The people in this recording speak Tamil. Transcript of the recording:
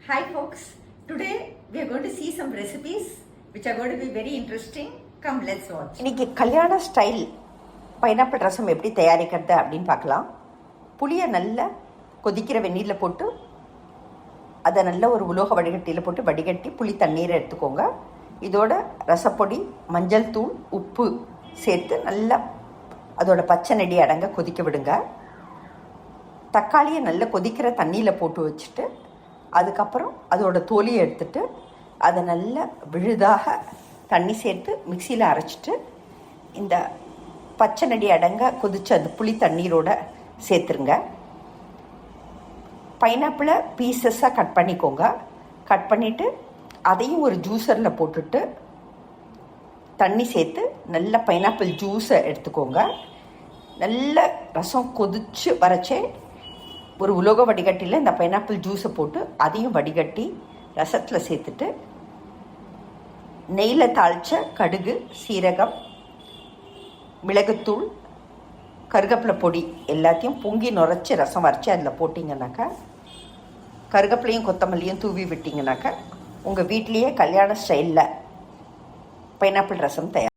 Hi folks, today we are going to see some recipes which are going to be very interesting. Come, let's watch. இன்னைக்கு கல்யாண ஸ்டைல் பைனாப்பிள் ரசம் எப்படி தயாரிக்கிறது அப்படின்னு பார்க்கலாம். புளியை நல்லா கொதிக்கிற வெந்நீரில் போட்டு அதை நல்ல ஒரு உலோக வடிகட்டியில் போட்டு வடிகட்டி புளி தண்ணீரை எடுத்துக்கோங்க. இதோட ரசப்பொடி, மஞ்சள் தூள், உப்பு சேர்த்து நல்லா அதோட பச்சை நெடி அடங்க கொதிக்க விடுங்க. தக்காளியை நல்லா கொதிக்கிற தண்ணியில் போட்டு வச்சுட்டு அதுக்கப்புறம் அதோட தோலியை எடுத்துட்டு அதை நல்லா விழுதாக தண்ணி சேர்த்து மிக்சியில் அரைச்சிட்டு இந்த பச்சை நெடி அடங்க கொதிச்ச அந்த புளி தண்ணீரோட சேர்த்துருங்க. பைனாப்பிளை பீசஸாக கட் பண்ணிக்கோங்க. கட் பண்ணிவிட்டு அதையும் ஒரு ஜூஸரில் போட்டுட்டு தண்ணி சேர்த்து நல்ல பைனாப்பிள் ஜூஸை எடுத்துக்கோங்க. நல்ல ரசம் கொதிச்சு வரைச்சே ஒரு உலோக வடிகட்டியில் இந்த பைனாப்பிள் ஜூஸை போட்டு அதையும் வடிகட்டி ரசத்தில் சேர்த்துட்டு நெய்யில் தாளித்த கடுகு, சீரகம், மிளகுத்தூள், கருகப்பிலை பொடி எல்லாத்தையும் பொங்கி நுரைச்சி ரசம் வரைச்சி அதில் போட்டிங்கனாக்கா, கருகப்பிலையும் கொத்தமல்லியும் தூவி விட்டிங்கனாக்கா உங்கள் வீட்லேயே கல்யாண ஸ்டைலில் பைனாப்பிள் ரசம் தயார்.